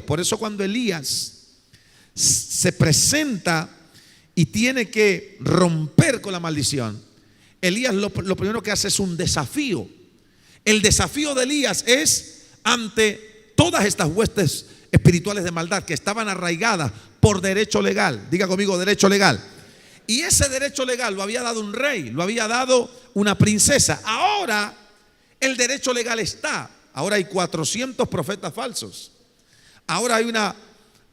Por eso cuando Elías se presenta y tiene que romper con la maldición, Elías lo primero que hace es un desafío. El desafío de Elías es ante todas estas huestes espirituales de maldad que estaban arraigadas por derecho legal. Diga conmigo, derecho legal. Y ese derecho legal lo había dado un rey, lo había dado una princesa. Ahora el derecho legal está. Ahora hay 400 profetas falsos. Ahora hay una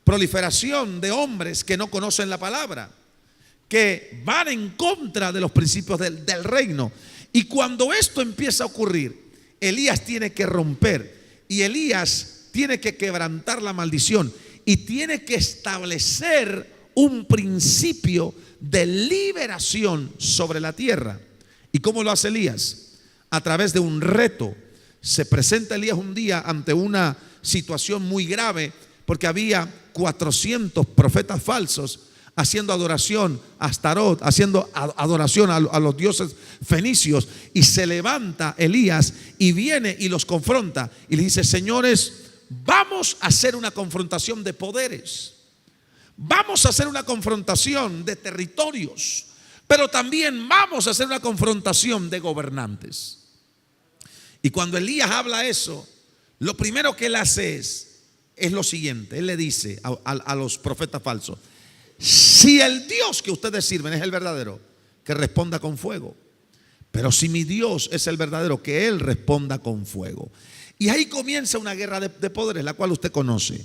proliferación de hombres que no conocen la palabra, que van en contra de los principios del reino. Y cuando esto empieza a ocurrir, Elías tiene que romper y Elías tiene que quebrantar la maldición y tiene que establecer un principio de liberación sobre la tierra. ¿Y cómo lo hace Elías? A través de un reto. Se presenta Elías un día ante una situación muy grave porque había 400 profetas falsos haciendo adoración a Astarot, haciendo adoración a los dioses fenicios. Y se levanta Elías y viene y los confronta y le dice: señores, vamos a hacer una confrontación de poderes, vamos a hacer una confrontación de territorios, pero también vamos a hacer una confrontación de gobernantes. Y cuando Elías habla eso, lo primero que él hace es lo siguiente. Él le dice a los profetas falsos: si el Dios que ustedes sirven es el verdadero, que responda con fuego. Pero si mi Dios es el verdadero, que Él responda con fuego. Y ahí comienza una guerra de poderes, la cual usted conoce.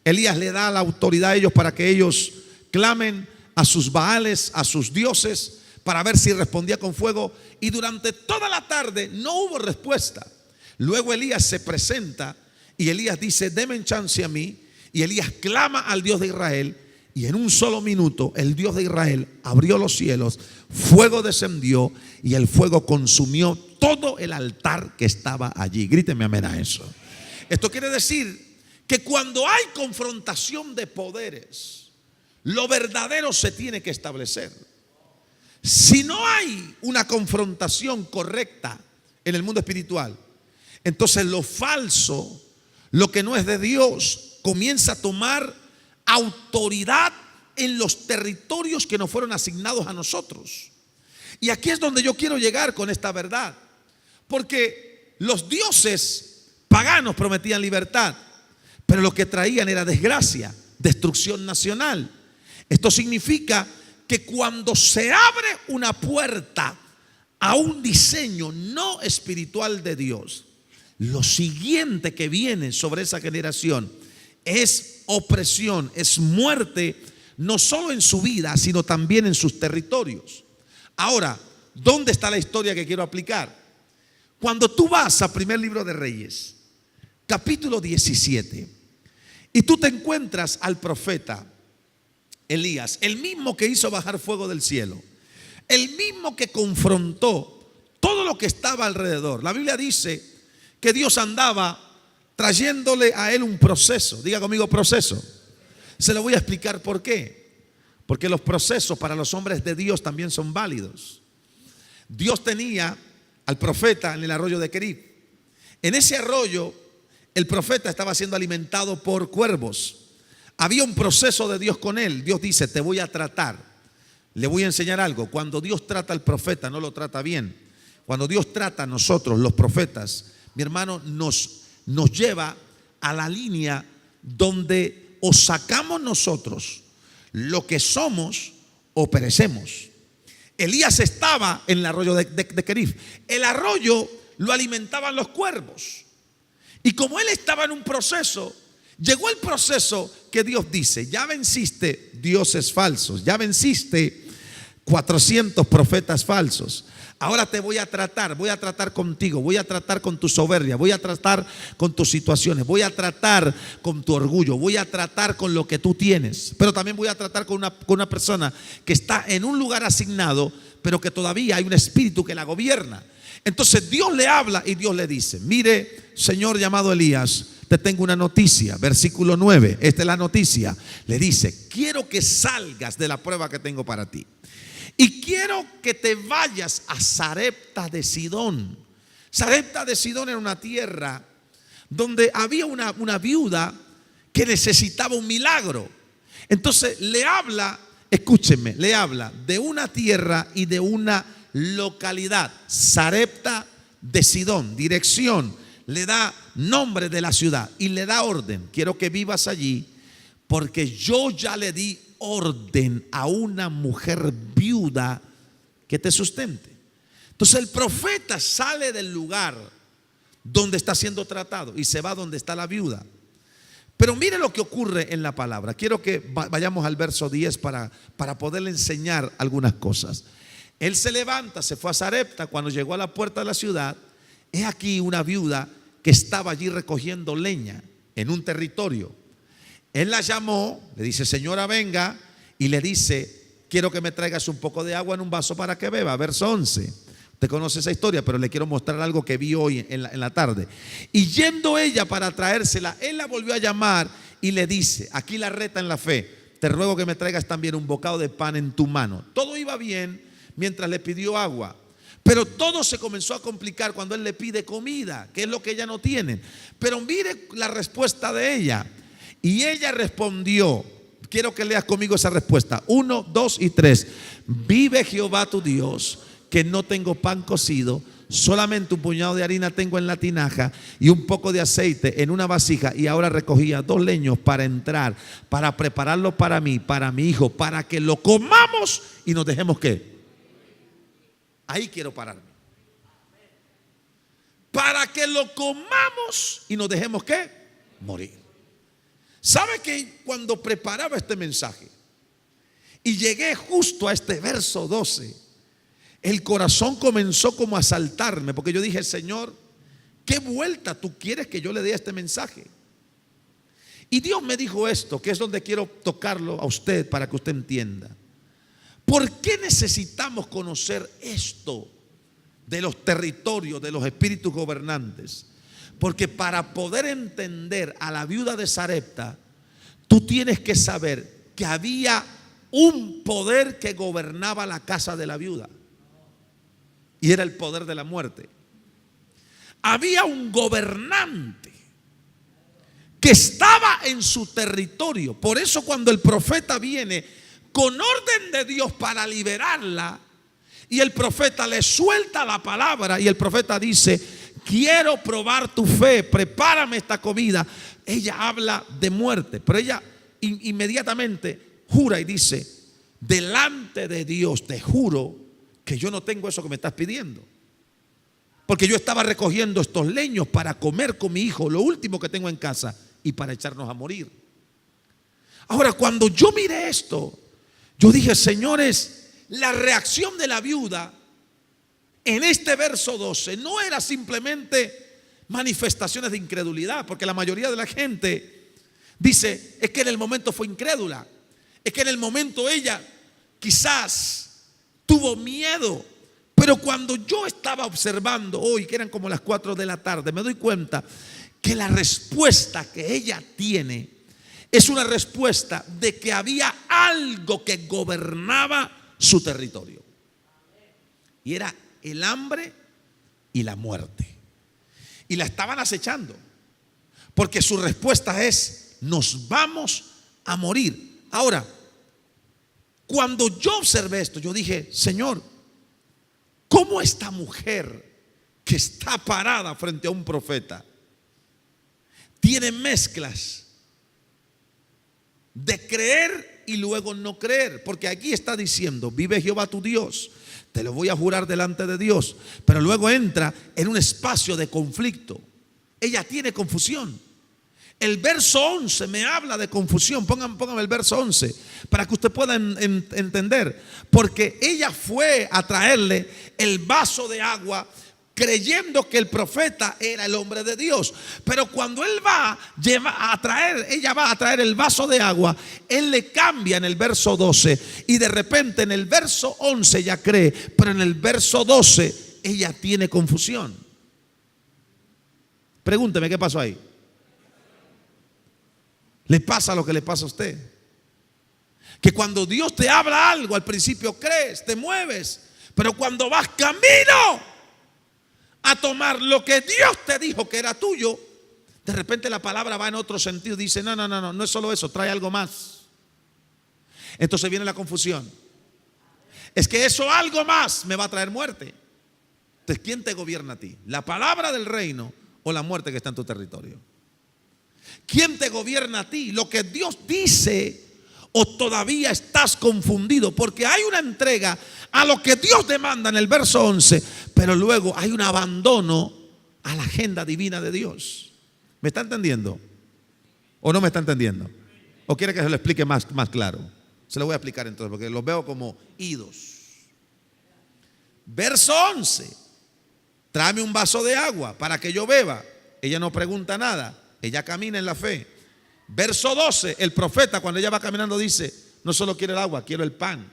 Elías le da la autoridad a ellos para que ellos clamen a sus baales, a sus dioses, para ver si respondía con fuego. Y durante toda la tarde no hubo respuesta. Luego Elías se presenta y Elías dice: denme chance a mí. Y Elías clama al Dios de Israel. Y en un solo minuto el Dios de Israel abrió los cielos, fuego descendió y el fuego consumió todo el altar que estaba allí. Gríteme amén a eso. Esto quiere decir que cuando hay confrontación de poderes, lo verdadero se tiene que establecer. Si no hay una confrontación correcta en el mundo espiritual, entonces lo falso, lo que no es de Dios, comienza a tomar autoridad en los territorios que nos fueron asignados a nosotros. Y aquí es donde yo quiero llegar con esta verdad, porque los dioses paganos prometían libertad, pero lo que traían era desgracia, destrucción nacional. Esto significa que cuando se abre una puerta a un diseño no espiritual de Dios, lo siguiente que viene sobre esa generación es opresión, es muerte, no solo en su vida, sino también en sus territorios. Ahora, ¿dónde está la historia que quiero aplicar? Cuando tú vas a primer libro de Reyes, capítulo 17, y tú te encuentras al profeta Elías, el mismo que hizo bajar fuego del cielo, el mismo que confrontó todo lo que estaba alrededor. La Biblia dice que Dios andaba trayéndole a él un proceso. Diga conmigo, proceso. Se lo voy a explicar por qué. Porque los procesos para los hombres de Dios también son válidos. Dios tenía al profeta en el arroyo de Querib. En ese arroyo el profeta estaba siendo alimentado por cuervos. Había un proceso de Dios con él. Dios dice: te voy a tratar, le voy a enseñar algo. Cuando Dios trata al profeta, no lo trata bien. Cuando Dios trata a nosotros, los profetas, mi hermano, nos lleva a la línea donde o sacamos nosotros lo que somos o perecemos. Elías estaba en el arroyo de Querib. El arroyo lo alimentaban los cuervos. Y como él estaba en un proceso, llegó el proceso que Dios dice: ya venciste dioses falsos, ya venciste 400 profetas falsos. Ahora te voy a tratar contigo, voy a tratar con tu soberbia, voy a tratar con tus situaciones, voy a tratar con tu orgullo, voy a tratar con lo que tú tienes, pero también voy a tratar con una persona que está en un lugar asignado, pero que todavía hay un espíritu que la gobierna. Entonces Dios le habla y Dios le dice: mire, señor llamado Elías, te tengo una noticia. Versículo 9, esta es la noticia. Le dice: quiero que salgas de la prueba que tengo para ti. Y quiero que te vayas a Sarepta de Sidón. Sarepta de Sidón era una tierra donde había una viuda que necesitaba un milagro. Entonces le habla, escúchenme, le habla de una tierra y de una localidad, Sarepta de Sidón, dirección, le da nombre de la ciudad y le da orden: quiero que vivas allí, porque yo ya le di orden a una mujer viuda que te sustente. Entonces el profeta sale del lugar donde está siendo tratado y se va donde está la viuda. Pero mire lo que ocurre en la palabra. Quiero que vayamos al verso 10 para poderle enseñar algunas cosas. Él se levanta, se fue a Sarepta. Cuando llegó a la puerta de la ciudad, he aquí una viuda que estaba allí recogiendo leña en un territorio. Él la llamó, le dice: señora, venga, y le dice: quiero que me traigas un poco de agua en un vaso para que beba. Verso 11. Usted conoce esa historia, pero le quiero mostrar algo que vi hoy en la tarde. Y yendo ella para traérsela, él la volvió a llamar y le dice, aquí la reta en la fe: te ruego que me traigas también un bocado de pan en tu mano. Todo iba bien mientras le pidió agua, pero todo se comenzó a complicar cuando él le pide comida, que es lo que ella no tiene. Pero mire la respuesta de ella. Y ella respondió, quiero que leas conmigo esa respuesta, 1, 2 y 3. Vive Jehová tu Dios, que no tengo pan cocido, solamente un puñado de harina tengo en la tinaja y un poco de aceite en una vasija, y ahora recogía 2 leños para entrar, para prepararlo para mí, para mi hijo, para que lo comamos y nos dejemos ¿qué? Ahí quiero pararme. Para que lo comamos y nos dejemos ¿qué? Morir. ¿Sabe que cuando preparaba este mensaje y llegué justo a este verso 12, el corazón comenzó como a saltarme, porque yo dije: Señor, ¿qué vuelta tú quieres que yo le dé a este mensaje? Y Dios me dijo esto, que es donde quiero tocarlo a usted para que usted entienda. ¿Por qué necesitamos conocer esto de los territorios, de los espíritus gobernantes? Porque para poder entender a la viuda de Sarepta, tú tienes que saber que había un poder que gobernaba la casa de la viuda. Y era el poder de la muerte. Había un gobernante que estaba en su territorio. Por eso cuando el profeta viene con orden de Dios para liberarla, y el profeta le suelta la palabra, y el profeta dice: quiero probar tu fe, prepárame esta comida. Ella habla de muerte, pero ella inmediatamente jura y dice: delante de Dios te juro que yo no tengo eso que me estás pidiendo, porque yo estaba recogiendo estos leños para comer con mi hijo, lo último que tengo en casa, y para echarnos a morir. Ahora, cuando yo miré esto, yo dije: señores, la reacción de la viuda en este verso 12 no era simplemente manifestaciones de incredulidad, porque la mayoría de la gente dice: es que en el momento fue incrédula, es que en el momento ella quizás tuvo miedo. Pero cuando yo estaba observando hoy, que eran como las 4 de la tarde, me doy cuenta que la respuesta que ella tiene es una respuesta de que había algo que gobernaba su territorio, y era el hambre y la muerte, y la estaban acechando, porque su respuesta es: nos vamos a morir. Ahora, cuando yo observé esto, yo dije: Señor, ¿cómo esta mujer que está parada frente a un profeta tiene mezclas de creer y luego no creer? Porque aquí está diciendo: vive Jehová tu Dios, te lo voy a jurar delante de Dios, pero luego entra en un espacio de conflicto. Ella tiene confusión. El verso 11 me habla de confusión. Póngame el verso 11 para que usted pueda entender. Porque ella fue a traerle el vaso de agua creyendo que el profeta era el hombre de Dios. Pero cuando él ella va a traer el vaso de agua, él le cambia en el verso 12. Y de repente en el verso 11 ella cree, pero en el verso 12 ella tiene confusión. Pregúnteme, ¿qué pasó ahí? Le pasa lo que le pasa a usted, que cuando Dios te habla algo, al principio crees, te mueves, pero cuando vas camino a tomar lo que Dios te dijo que era tuyo, De repente la palabra va en otro sentido. Dice, no es solo eso, trae algo más. Entonces viene la confusión. Es que eso algo más me va a traer muerte. Entonces, ¿quién te gobierna a ti? ¿La palabra del reino o la muerte que está en tu territorio? ¿Quién te gobierna a ti? ¿Lo que Dios dice o todavía estás confundido? Porque hay una entrega a lo que Dios demanda en el verso 11, pero luego hay un abandono a la agenda divina de Dios. ¿Me está entendiendo? ¿O no me está entendiendo? ¿O quiere que se lo explique más claro? Se lo voy a explicar entonces, porque los veo como idos. Verso 11. Tráeme un vaso de agua para que yo beba. Ella no pregunta nada. Ella camina en la fe. Verso 12. El profeta, cuando ella va caminando, dice, no solo quiero el agua, quiero el pan.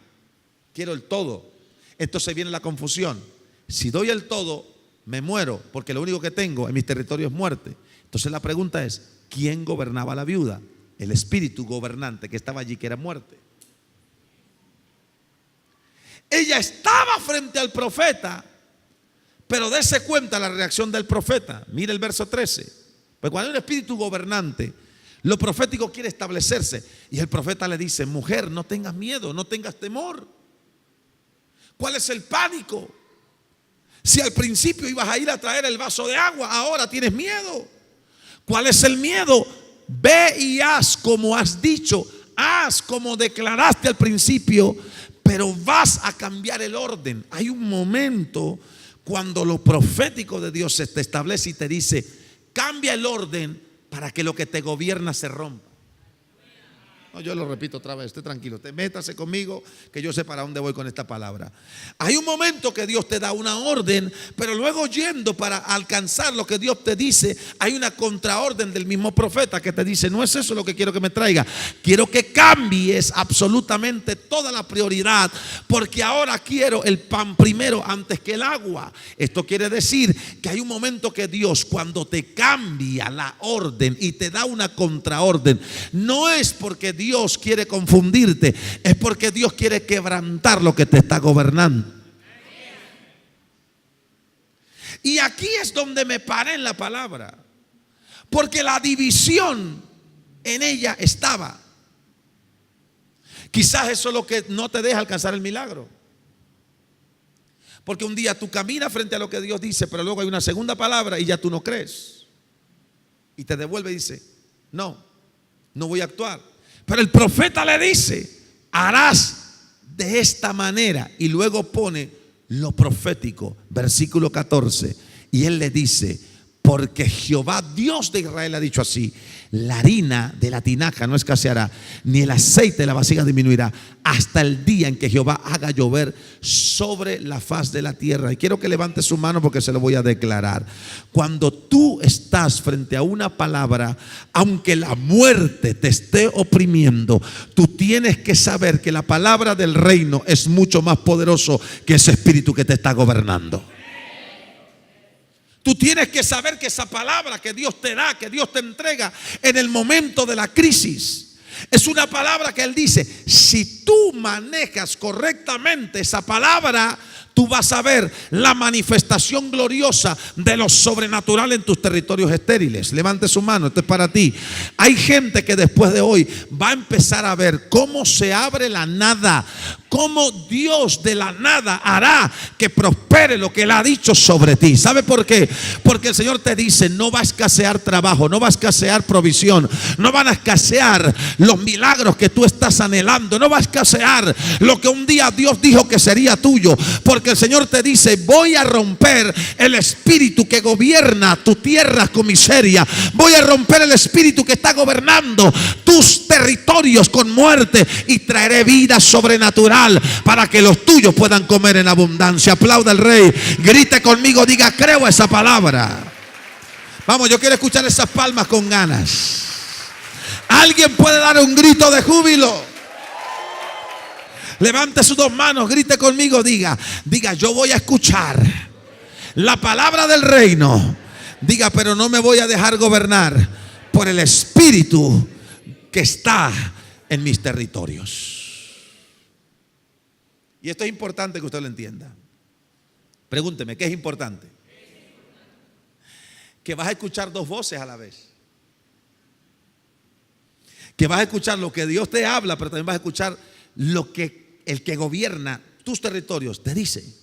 Quiero el todo. Entonces viene la confusión. Si doy el todo, me muero, porque lo único que tengo en mis territorios es muerte. Entonces la pregunta es, ¿quién gobernaba a la viuda? El espíritu gobernante que estaba allí, que era muerte. Ella estaba frente al profeta, pero dése cuenta la reacción del profeta. Mire el verso 13. Pues cuando hay un espíritu gobernante, lo profético quiere establecerse. Y el profeta le dice, mujer, no tengas miedo, no tengas temor. ¿Cuál es el pánico? Si al principio ibas a ir a traer el vaso de agua, ahora tienes miedo. ¿Cuál es el miedo? Ve y haz como has dicho, haz como declaraste al principio, pero vas a cambiar el orden. Hay un momento cuando lo profético de Dios se te establece y te dice, cambia el orden para que lo que te gobierna se rompa. No, yo lo repito otra vez, esté tranquilo, métase conmigo, que yo sé para dónde voy con esta palabra. Hay un momento que Dios te da una orden, pero luego yendo para alcanzar lo que Dios te dice, hay una contraorden del mismo profeta que te dice, no es eso lo que quiero que me traiga, quiero que cambies absolutamente toda la prioridad, porque ahora quiero el pan primero antes que el agua. Esto quiere decir que hay un momento que Dios, cuando te cambia la orden y te da una contraorden, no es porque Dios quiere confundirte, es porque Dios quiere quebrantar lo que te está gobernando. Y aquí es donde me paré en la palabra, porque la división en ella estaba. Quizás eso es lo que no te deja alcanzar el milagro, porque un día tú caminas frente a lo que Dios dice, pero luego hay una segunda palabra y ya tú no crees y te devuelve y dice, no voy a actuar. Pero el profeta le dice, harás de esta manera. Y luego pone lo profético, versículo 14. Y él le dice, porque Jehová Dios de Israel ha dicho así, la harina de la tinaja no escaseará, ni el aceite de la vasija disminuirá, hasta el día en que Jehová haga llover sobre la faz de la tierra. Y quiero que levante su mano porque se lo voy a declarar. Cuando tú estás frente a una palabra, aunque la muerte te esté oprimiendo, tú tienes que saber que la palabra del reino es mucho más poderoso que ese espíritu que te está gobernando. Tú tienes que saber que esa palabra que Dios te da, que Dios te entrega en el momento de la crisis, es una palabra que Él dice, si tú manejas correctamente esa palabra, tú vas a ver la manifestación gloriosa de lo sobrenatural en tus territorios estériles. Levante su mano, esto es para ti. Hay gente que después de hoy va a empezar a ver cómo se abre la nada, cómo Dios de la nada hará que prospere lo que Él ha dicho sobre ti. ¿Sabe por qué? Porque el Señor te dice, no va a escasear trabajo, no va a escasear provisión, no van a escasear los milagros que tú estás anhelando, no va a escasear lo que un día Dios dijo que sería tuyo, porque el Señor te dice, voy a romper el espíritu que gobierna tu tierra con miseria, voy a romper el espíritu que está gobernando tus territorios con muerte y traeré vida sobrenatural para que los tuyos puedan comer en abundancia. Aplauda al Rey, grite conmigo, diga, creo esa palabra. Vamos, yo quiero escuchar esas palmas con ganas. ¿Alguien puede dar un grito de júbilo? Levante sus dos manos, grite conmigo, diga, yo voy a escuchar la palabra del reino. Diga, pero no me voy a dejar gobernar por el espíritu que está en mis territorios. Y esto es importante que usted lo entienda. Pregúnteme, ¿qué es importante? Que vas a escuchar dos voces a la vez. que vas a escuchar lo que Dios te habla, pero también vas a escuchar lo que el que gobierna tus territorios te dice.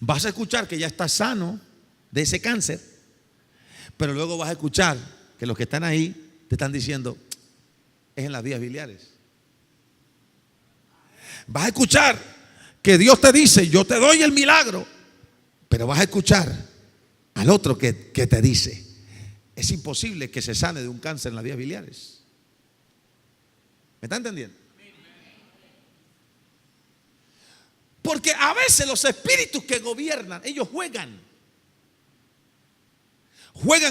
Vas a escuchar que ya estás sano de ese cáncer, pero luego vas a escuchar que los que están ahí te están diciendo, es en las vías biliares. Vas a escuchar que Dios te dice, yo te doy el milagro, pero vas a escuchar al otro que te dice, es imposible que se sane de un cáncer en las vías biliares. ¿Me está entendiendo? Porque a veces los espíritus que gobiernan, ellos juegan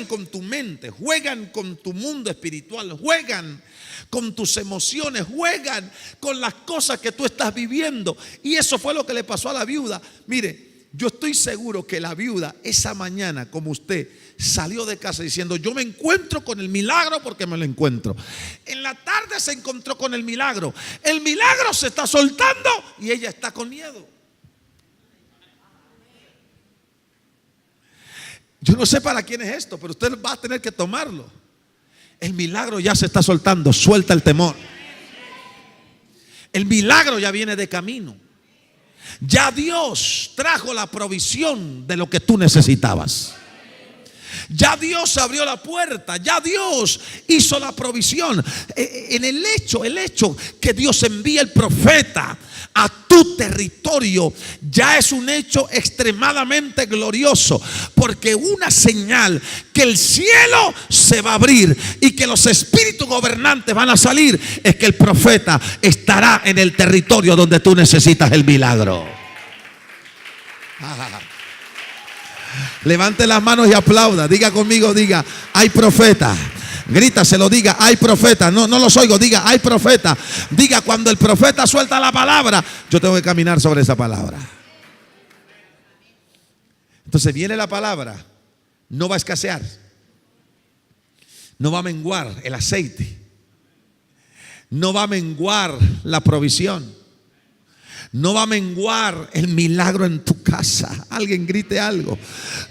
con tu mente, juegan con tu mundo espiritual, juegan con tus emociones, juegan con las cosas que tú estás viviendo. Y eso fue lo que le pasó a la viuda. Mire, yo estoy seguro que la viuda esa mañana, como usted, salió de casa diciendo, yo me encuentro con el milagro porque me lo encuentro. En la tarde se encontró con el milagro se está soltando y ella está con miedo. Yo no sé para quién es esto, pero usted va a tener que tomarlo. El milagro ya se está soltando, suelta el temor. El milagro ya viene de camino. Ya Dios trajo la provisión de lo que tú necesitabas. Ya Dios abrió la puerta, ya Dios hizo la provisión. En el hecho que Dios envía el profeta a tu territorio ya es un hecho extremadamente glorioso, porque una señal que el cielo se va a abrir y que los espíritus gobernantes van a salir es que el profeta estará en el territorio donde tú necesitas el milagro. Levante las manos y aplauda. Diga conmigo, diga, hay profeta. Grita, se lo diga, hay profeta. No los oigo, diga, hay profeta. Diga, cuando el profeta suelta la palabra, yo tengo que caminar sobre esa palabra. Entonces viene la palabra, no va a escasear, no va a menguar el aceite, no va a menguar la provisión, no va a menguar el milagro en tu casa. Alguien grite algo.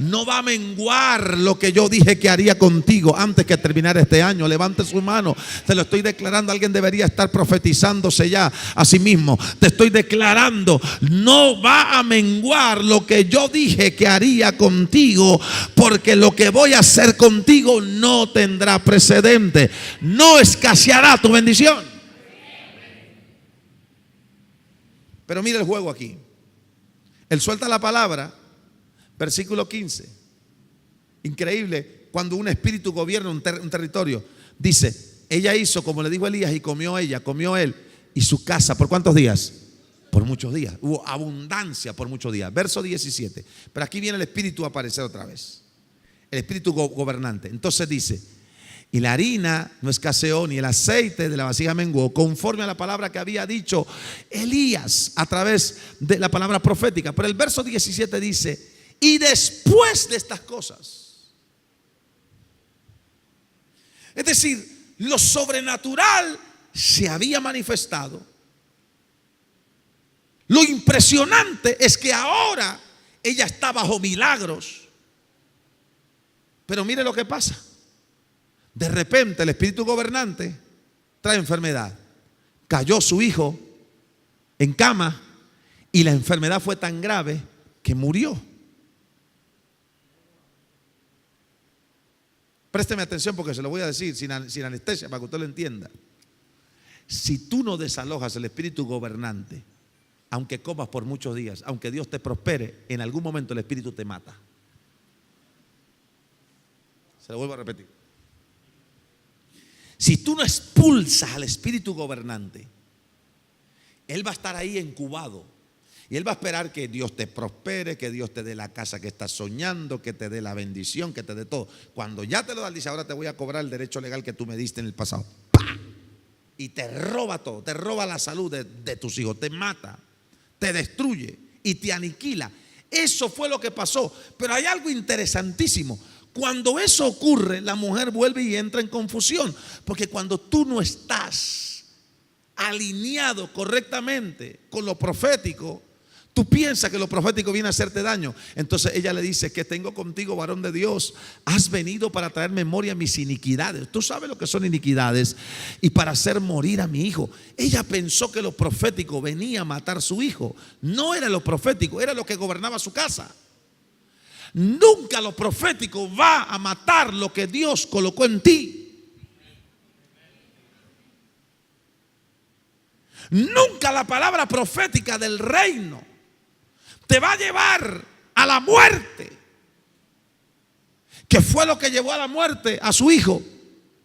No va a menguar lo que yo dije que haría contigo antes que terminara este año. Levante su mano. Te lo estoy declarando. Alguien debería estar profetizándose ya a sí mismo. Te estoy declarando, no va a menguar lo que yo dije que haría contigo, porque lo que voy a hacer contigo no tendrá precedente. No escaseará tu bendición. Pero mira el juego aquí. Él suelta la palabra, versículo 15. Increíble, cuando un espíritu gobierna un territorio. Dice, ella hizo como le dijo Elías y comió ella, comió él y su casa. ¿Por cuántos días? Por muchos días. Hubo abundancia por muchos días. Verso 17. Pero aquí viene el espíritu a aparecer otra vez. El espíritu gobernante. Entonces dice, y la harina no escaseó, ni el aceite de la vasija menguó, conforme a la palabra que había dicho Elías a través de la palabra profética. Pero el verso 17 dice, y después de estas cosas, es decir, lo sobrenatural se había manifestado. Lo impresionante es que ahora ella está bajo milagros. Pero mire lo que pasa. De repente el espíritu gobernante trae enfermedad. Cayó su hijo en cama y la enfermedad fue tan grave que murió. Présteme atención porque se lo voy a decir sin anestesia para que usted lo entienda. Si tú no desalojas el espíritu gobernante, aunque comas por muchos días, aunque Dios te prospere, en algún momento el espíritu te mata. Se lo vuelvo a repetir. Si tú no expulsas al espíritu gobernante, él va a estar ahí incubado. Y él va a esperar que Dios te prospere, que Dios te dé la casa que estás soñando, que te dé la bendición, que te dé todo. Cuando ya te lo da, dice, ahora te voy a cobrar el derecho legal que tú me diste en el pasado. ¡Pah! Y te roba todo, te roba la salud de tus hijos, te mata, te destruye y te aniquila. Eso fue lo que pasó. Pero hay algo interesantísimo. Cuando eso ocurre, la mujer vuelve y entra en confusión. Porque cuando tú no estás alineado correctamente con lo profético, Tú piensas que lo profético viene a hacerte daño. Entonces ella le dice: que tengo contigo, varón de Dios. Has venido para traer memoria a mis iniquidades. Tú sabes lo que son iniquidades. Y para hacer morir a mi hijo. Ella pensó que lo profético venía a matar a su hijo. No era lo profético, era lo que gobernaba su casa. Nunca lo profético va a matar lo que Dios colocó en ti. Nunca la palabra profética del reino te va a llevar a la muerte. ¿Qué fue lo que llevó a la muerte a su hijo?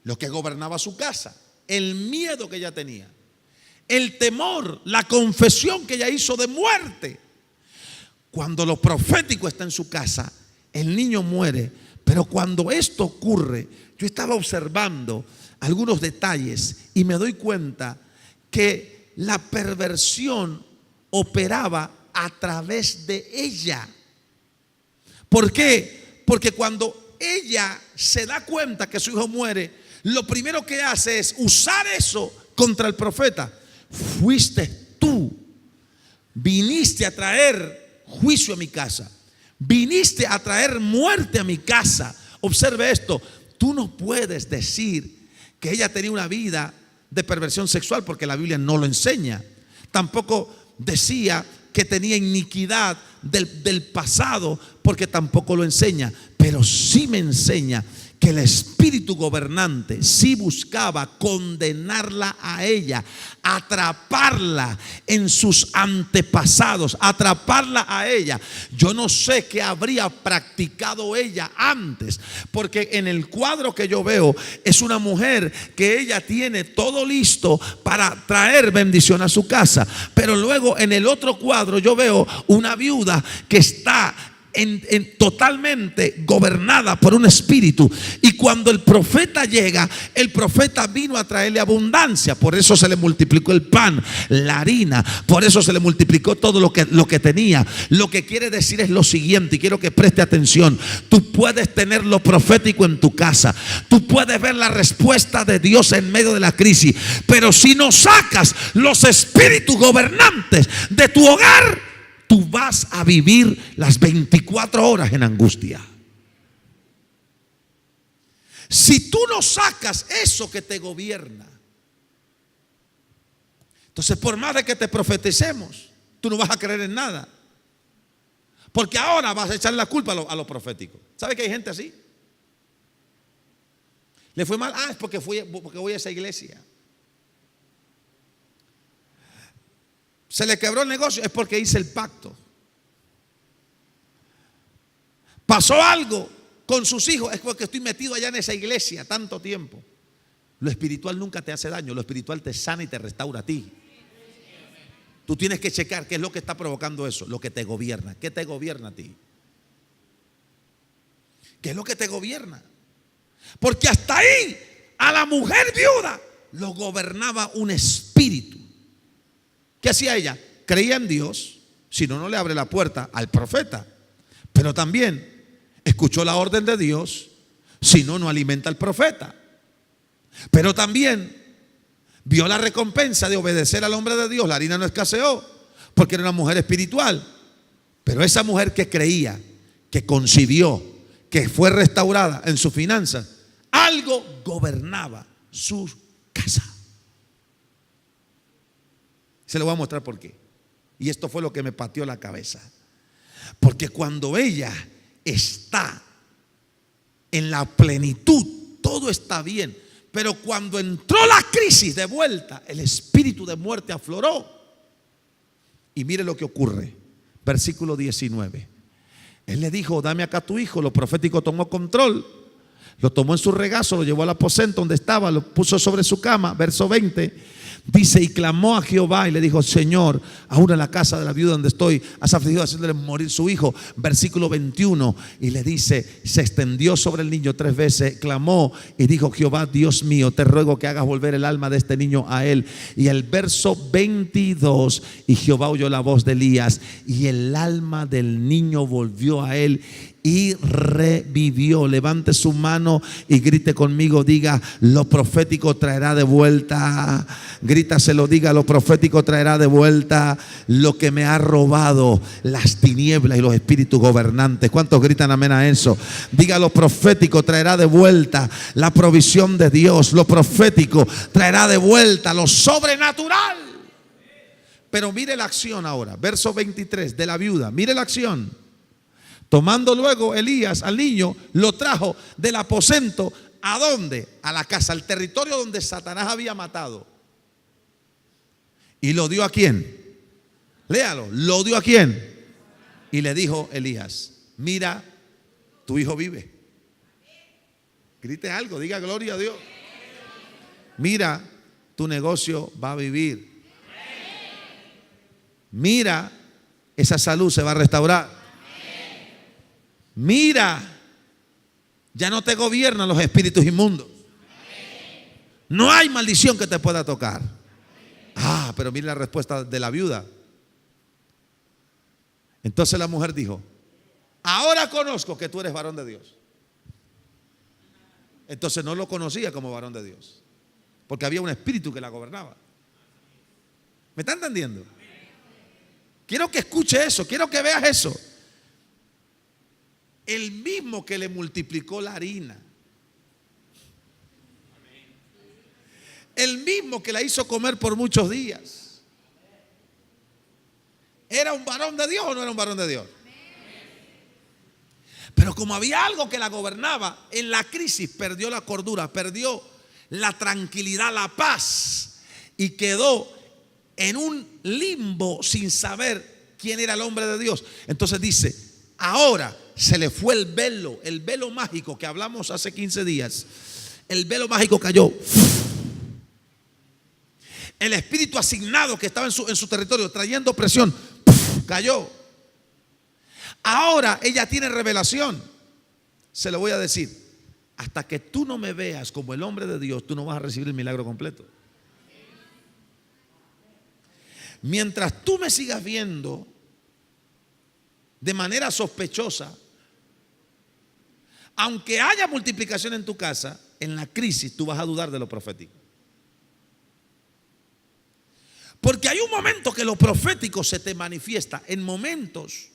Lo que gobernaba su casa, el miedo que ella tenía, el temor, la confesión que ella hizo de muerte. Cuando lo profético está en su casa, el niño muere. Pero cuando esto ocurre, yo estaba observando algunos detalles y me doy cuenta que la perversión operaba a través de ella. ¿Por qué? Porque cuando ella se da cuenta que su hijo muere, lo primero que hace es usar eso contra el profeta. Fuiste tú, viniste a traer juicio a mi casa, viniste a traer muerte a mi casa. Observe esto: tú no puedes decir que ella tenía una vida de perversión sexual, porque la Biblia no lo enseña. Tampoco decía que tenía iniquidad del pasado, porque tampoco lo enseña. Pero sí me enseña que el espíritu gobernante sí buscaba condenarla a ella, atraparla en sus antepasados, atraparla a ella. Yo no sé qué habría practicado ella antes, porque en el cuadro que yo veo es una mujer que ella tiene todo listo para traer bendición a su casa. Pero luego en el otro cuadro yo veo una viuda que está totalmente gobernada por un espíritu. Y cuando el profeta llega, el profeta vino a traerle abundancia. Por eso se le multiplicó el pan, la harina, por eso se le multiplicó todo lo que tenía. Lo que quiere decir es lo siguiente, y quiero que preste atención: tú puedes tener lo profético en tu casa, tú puedes ver la respuesta de Dios en medio de la crisis, pero si no sacas los espíritus gobernantes de tu hogar, tú vas a vivir las 24 horas en angustia. Si tú no sacas eso que te gobierna, entonces por más de que te profeticemos, tú no vas a creer en nada, porque ahora vas a echar la culpa a lo profético. ¿Sabe que hay gente así? Le fue mal, es porque voy a esa iglesia. Se le quebró el negocio, es porque hice el pacto. Pasó algo con sus hijos, es porque estoy metido allá en esa iglesia tanto tiempo. Lo espiritual nunca te hace daño, lo espiritual te sana y te restaura a ti. Tú tienes que checar qué es lo que está provocando eso, lo que te gobierna. ¿Qué te gobierna a ti? ¿Qué es lo que te gobierna? Porque hasta ahí a la mujer viuda lo gobernaba un espíritu. ¿Qué hacía ella? Creía en Dios, si no, no le abre la puerta al profeta. Pero también escuchó la orden de Dios, si no, no alimenta al profeta. Pero también vio la recompensa de obedecer al hombre de Dios. La harina no escaseó porque era una mujer espiritual. Pero esa mujer que creía, que concibió, que fue restaurada en sus finanzas, algo gobernaba su casa. Se lo voy a mostrar por qué. Y esto fue lo que me pateó la cabeza. Porque cuando ella está en la plenitud, todo está bien. Pero cuando entró la crisis de vuelta, el espíritu de muerte afloró. Y mire lo que ocurre. Versículo 19. Él le dijo: dame acá tu hijo. Lo profético tomó control. Lo tomó en su regazo, lo llevó al aposento donde estaba, lo puso sobre su cama. Verso 20. Dice: y clamó a Jehová y le dijo: Señor, aún en la casa de la viuda donde estoy, has afligido haciéndole morir su hijo. Versículo 21. Y le dice: se extendió sobre el niño 3 veces, clamó y dijo: Jehová, Dios mío, te ruego que hagas volver el alma de este niño a él. Y el verso 22. Y Jehová oyó la voz de Elías y el alma del niño volvió a él, y revivió. Levante su mano y grite conmigo, diga: lo profético traerá de vuelta. Grítaselo, diga: lo profético traerá de vuelta lo que me ha robado las tinieblas y los espíritus gobernantes. ¿Cuántos gritan amén a eso? Diga: lo profético traerá de vuelta la provisión de Dios. Lo profético traerá de vuelta lo sobrenatural. Pero mire la acción ahora, verso 23 de la viuda. Mire la acción. Tomando luego Elías al niño, lo trajo del aposento. ¿A dónde? A la casa, al territorio donde Satanás había matado. ¿Y lo dio a quién? Léalo. ¿Lo dio a quién? Y le dijo Elías: mira, tu hijo vive. Grite algo, diga gloria a Dios. Mira, tu negocio va a vivir. Mira, esa salud se va a restaurar. Mira, ya no te gobiernan los espíritus inmundos. No hay maldición que te pueda tocar. Pero mire la respuesta de la viuda. Entonces la mujer dijo: ahora conozco que tú eres varón de Dios. Entonces no lo conocía como varón de Dios, porque había un espíritu que la gobernaba. ¿Me está entendiendo? Quiero que escuche eso, quiero que veas eso. El mismo que le multiplicó la harina, el mismo que la hizo comer por muchos días, ¿era un varón de Dios o no era un varón de Dios? Pero como había algo que la gobernaba, en la crisis perdió la cordura, perdió la tranquilidad, la paz, y quedó en un limbo sin saber quién era el hombre de Dios. Entonces dice: ahora se le fue el velo mágico que hablamos hace 15 días. El velo mágico cayó. El espíritu asignado que estaba en su territorio trayendo presión cayó. Ahora ella tiene revelación. Se lo voy a decir: hasta que tú no me veas como el hombre de Dios, tú no vas a recibir el milagro completo. Mientras tú me sigas viendo de manera sospechosa, aunque haya multiplicación en tu casa, en la crisis tú vas a dudar de lo profético. Porque hay un momento que lo profético se te manifiesta en momentos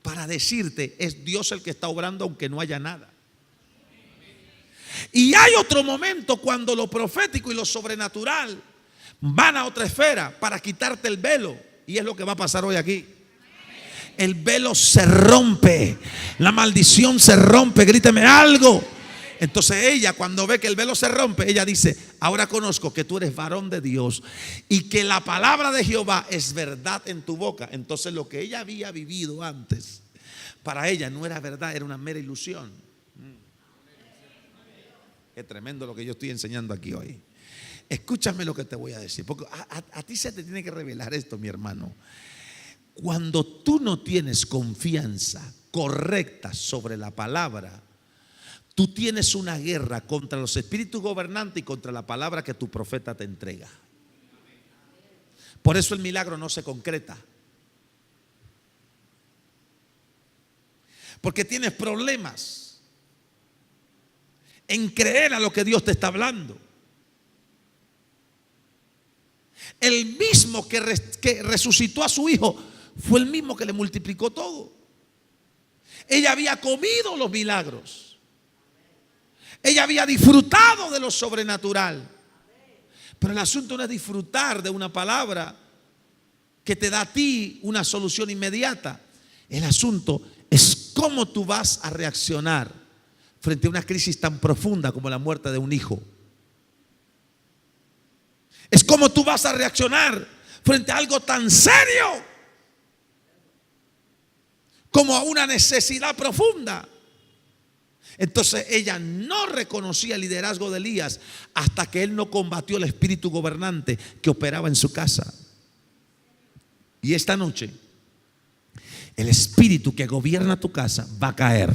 para decirte: es Dios el que está obrando aunque no haya nada. Y hay otro momento cuando lo profético y lo sobrenatural van a otra esfera para quitarte el velo. Y es lo que va a pasar hoy aquí. El velo se rompe, la maldición se rompe. Gríteme algo. Entonces ella, cuando ve que el velo se rompe, ella dice: ahora conozco que tú eres varón de Dios y que la palabra de Jehová es verdad en tu boca. Entonces lo que ella había vivido antes, para ella no era verdad, era una mera ilusión. Qué tremendo lo que yo estoy enseñando aquí hoy. Escúchame lo que te voy a decir, porque a ti se te tiene que revelar esto, mi hermano. Cuando tú no tienes confianza correcta sobre la palabra, tú tienes una guerra contra los espíritus gobernantes y contra la palabra que tu profeta te entrega. Por eso el milagro no se concreta. Porque tienes problemas en creer a lo que Dios te está hablando. El mismo que resucitó a su hijo fue el mismo que le multiplicó todo. Ella había comido los milagros. Ella había disfrutado de lo sobrenatural. Pero el asunto no es disfrutar de una palabra que te da a ti una solución inmediata. El asunto es cómo tú vas a reaccionar frente a una crisis tan profunda como la muerte de un hijo. Es cómo tú vas a reaccionar frente a algo tan serio como a una necesidad profunda. Entonces ella no reconocía el liderazgo de Elías hasta que él no combatió el espíritu gobernante que operaba en su casa. Y esta noche el espíritu que gobierna tu casa va a caer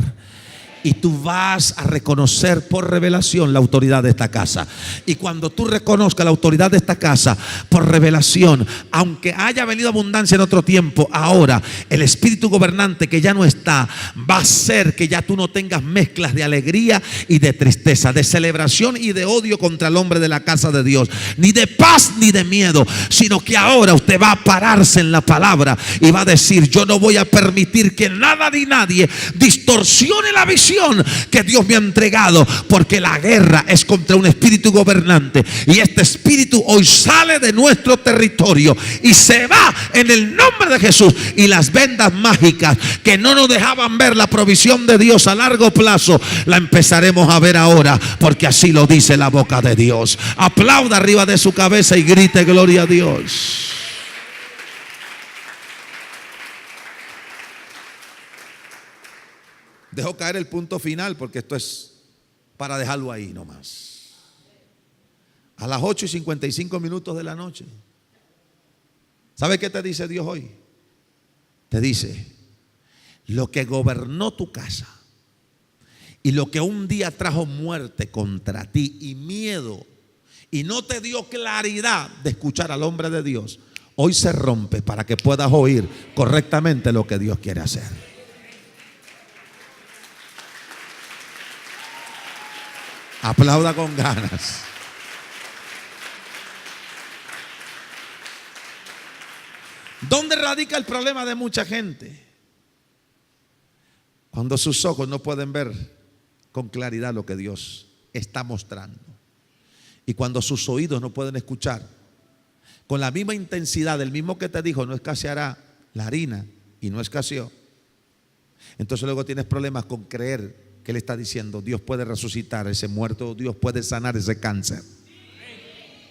y tú vas a reconocer por revelación la autoridad de esta casa. Y cuando tú reconozcas la autoridad de esta casa por revelación, aunque haya venido abundancia en otro tiempo, ahora el espíritu gobernante que ya no está va a hacer que ya tú no tengas mezclas de alegría y de tristeza, de celebración y de odio contra el hombre de la casa de Dios, ni de paz ni de miedo, sino que ahora usted va a pararse en la palabra y va a decir: yo no voy a permitir que nada ni nadie distorsione la visión que Dios me ha entregado, porque la guerra es contra un espíritu gobernante, y este espíritu hoy sale de nuestro territorio y se va en el nombre de Jesús. Y las vendas mágicas que no nos dejaban ver la provisión de Dios a largo plazo, la empezaremos a ver ahora, porque así lo dice la boca de Dios. Aplauda arriba de su cabeza y grite gloria a Dios. Dejo caer el punto final porque esto es para dejarlo ahí nomás. A las 8:55 de la noche, ¿sabe qué te dice Dios hoy? Te dice: lo que gobernó tu casa y lo que un día trajo muerte contra ti y miedo, y no te dio claridad de escuchar al hombre de Dios, hoy se rompe para que puedas oír correctamente lo que Dios quiere hacer. Aplauda con ganas. ¿Dónde radica el problema de mucha gente? Cuando sus ojos no pueden ver con claridad lo que Dios está mostrando, y cuando sus oídos no pueden escuchar con la misma intensidad, el mismo que te dijo: no escaseará la harina, y no escaseó. Entonces luego tienes problemas con creer que Él está diciendo: Dios puede resucitar a ese muerto, o Dios puede sanar ese cáncer,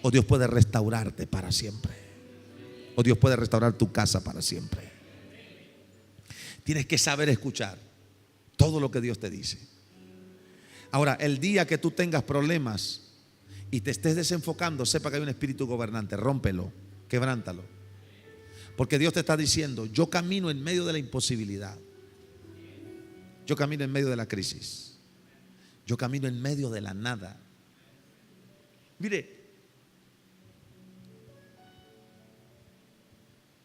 o Dios puede restaurarte para siempre, o Dios puede restaurar tu casa para siempre. Tienes que saber escuchar todo lo que Dios te dice. Ahora, el día que tú tengas problemas y te estés desenfocando, sepa que hay un espíritu gobernante. Rómpelo, quebrántalo, porque Dios te está diciendo: yo camino en medio de la imposibilidad, yo camino en medio de la crisis, yo camino en medio de la nada. Mire,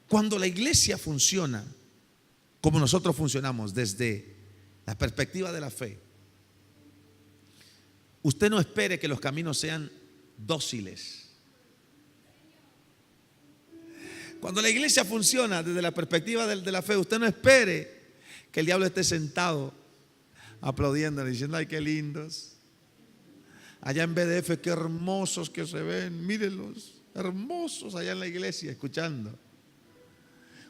cuando la iglesia funciona como nosotros funcionamos, desde la perspectiva de la fe, usted no espere que los caminos sean dóciles. Cuando la iglesia funciona desde la perspectiva de la fe, usted no espere que el diablo esté sentado aplaudiendo, diciendo: ay, qué lindos. Allá en BDF, qué hermosos que se ven, mírenlos, hermosos allá en la iglesia, escuchando.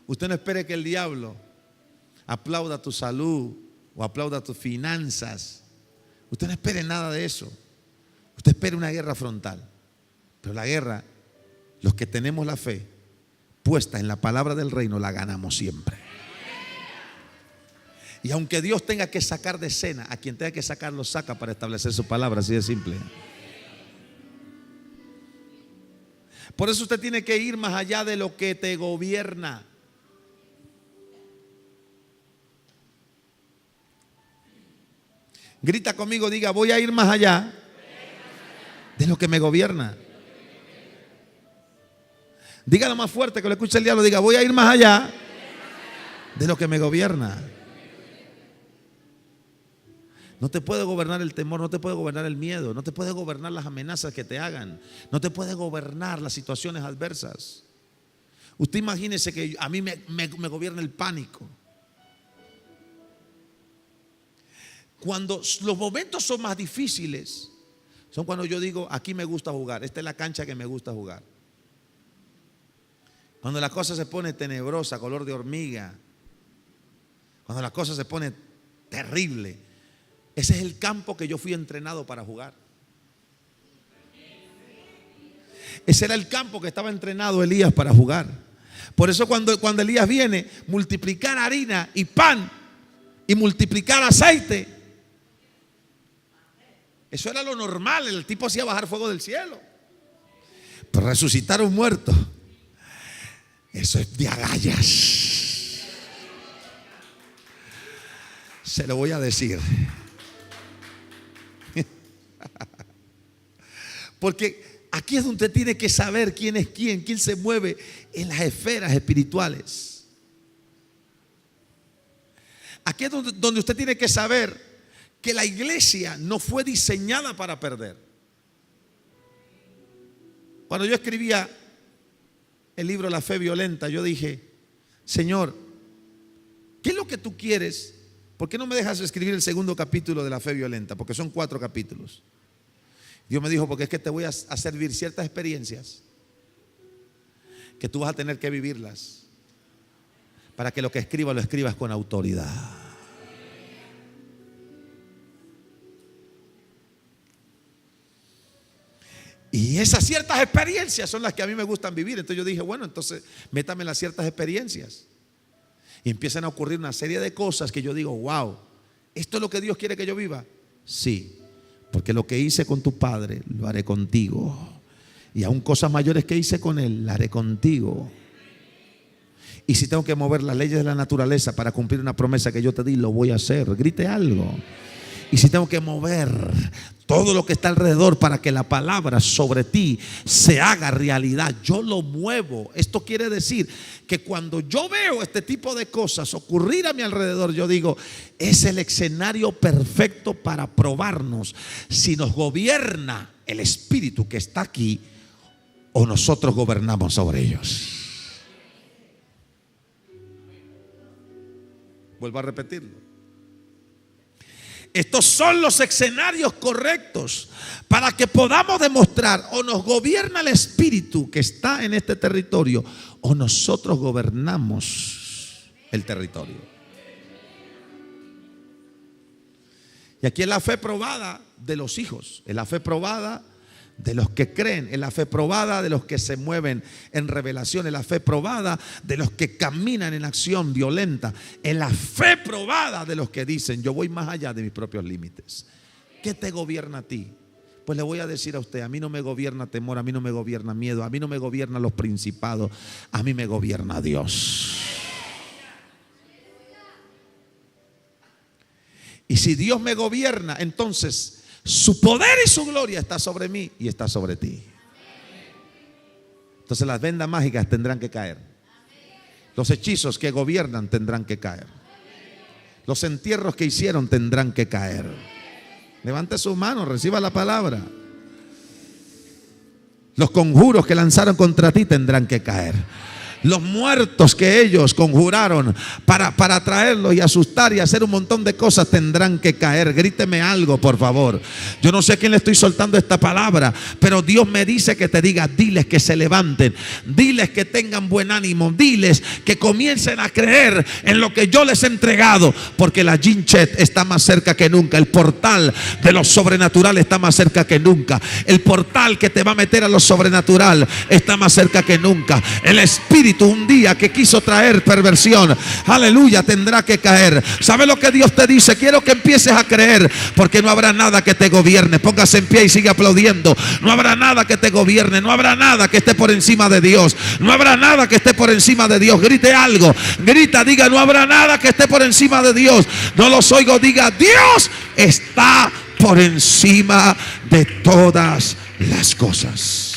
Usted no espere que el diablo aplauda tu salud o aplauda tus finanzas. Usted no espere nada de eso. Usted espere una guerra frontal. Pero la guerra, los que tenemos la fe puesta en la palabra del reino, la ganamos siempre. Y aunque Dios tenga que sacar de escena a quien tenga que sacar, lo saca para establecer su palabra, así de simple. Por eso usted tiene que ir más allá de lo que te gobierna. Grita conmigo, diga: voy a ir más allá de lo que me gobierna. Dígalo más fuerte que lo escuche el diablo. Diga: voy a ir más allá de lo que me gobierna. No te puede gobernar el temor, no te puede gobernar el miedo, no te puede gobernar las amenazas que te hagan, no te puede gobernar las situaciones adversas. Usted imagínese que a mí me gobierna el pánico. Cuando los momentos son más difíciles, son cuando yo digo: aquí me gusta jugar, esta es la cancha que me gusta jugar. Cuando la cosa se pone tenebrosa, color de hormiga, cuando la cosa se pone terrible, ese es el campo que yo fui entrenado para jugar. Ese era el campo que estaba entrenado Elías para jugar. Por eso cuando Elías viene, multiplicar harina y pan y multiplicar aceite, eso era lo normal. El tipo hacía bajar fuego del cielo. Pero resucitar a un muerto, eso es de agallas. Se lo voy a decir: Porque aquí es donde tiene que saber quién es quién se mueve en las esferas espirituales. Aquí es donde usted tiene que saber que la iglesia no fue diseñada para perder. Cuando yo escribía el libro La Fe Violenta, yo dije: Señor, ¿qué es lo que tú quieres? ¿Por qué no me dejas escribir el segundo capítulo de La Fe Violenta? Porque son 4 capítulos. Dios me dijo: porque es que te voy a servir ciertas experiencias que tú vas a tener que vivirlas para que lo que escribas lo escribas con autoridad. Y esas ciertas experiencias son las que a mí me gustan vivir. Entonces yo dije: bueno, entonces métame en las ciertas experiencias. Y empiezan a ocurrir una serie de cosas que yo digo: wow, ¿esto es lo que Dios quiere que yo viva? Sí, porque lo que hice con tu padre lo haré contigo. Y aún cosas mayores que hice con él, las haré contigo. Y si tengo que mover las leyes de la naturaleza para cumplir una promesa que yo te di, lo voy a hacer. Grite algo. Y si tengo que mover todo lo que está alrededor para que la palabra sobre ti se haga realidad, yo lo muevo. Esto quiere decir que cuando yo veo este tipo de cosas ocurrir a mi alrededor, yo digo: es el escenario perfecto para probarnos si nos gobierna el espíritu que está aquí o nosotros gobernamos sobre ellos. Vuelvo a repetirlo. Estos son los escenarios correctos para que podamos demostrar: o nos gobierna el espíritu que está en este territorio, o nosotros gobernamos el territorio. Y aquí es la fe probada de los hijos, es la fe probada de los que creen, es la fe probada de los que se mueven en revelación, es la fe probada de los que caminan en acción violenta, es la fe probada de los que dicen: yo voy más allá de mis propios límites. ¿Qué te gobierna a ti? Pues le voy a decir a usted: a mí no me gobierna temor, a mí no me gobierna miedo, a mí no me gobiernan los principados, a mí me gobierna Dios. Y si Dios me gobierna, entonces su poder y su gloria está sobre mí y está sobre ti. Entonces las vendas mágicas tendrán que caer. Los hechizos que gobiernan tendrán que caer. Los entierros que hicieron tendrán que caer. Levante sus manos, reciba la palabra. Los conjuros que lanzaron contra ti tendrán que caer. Los muertos que ellos conjuraron para atraerlos y asustar y hacer un montón de cosas tendrán que caer. Gríteme algo, por favor. Yo no sé a quién le estoy soltando esta palabra, pero Dios me dice que te diga: diles que se levanten, diles que tengan buen ánimo, diles que comiencen a creer en lo que yo les he entregado, porque la Jinchet está más cerca que nunca. El portal de lo sobrenatural está más cerca que nunca. El portal que te va a meter a lo sobrenatural está más cerca que nunca. El espíritu un día que quiso traer perversión, aleluya, tendrá que caer. ¿Sabe lo que Dios te dice? Quiero que empieces a creer, porque no habrá nada que te gobierne. Póngase en pie y sigue aplaudiendo. No habrá nada que te gobierne, no habrá nada que esté por encima de Dios, no habrá nada que esté por encima de Dios. Grite algo, grita, diga: no habrá nada que esté por encima de Dios. No los oigo, diga: Dios está por encima de todas las cosas.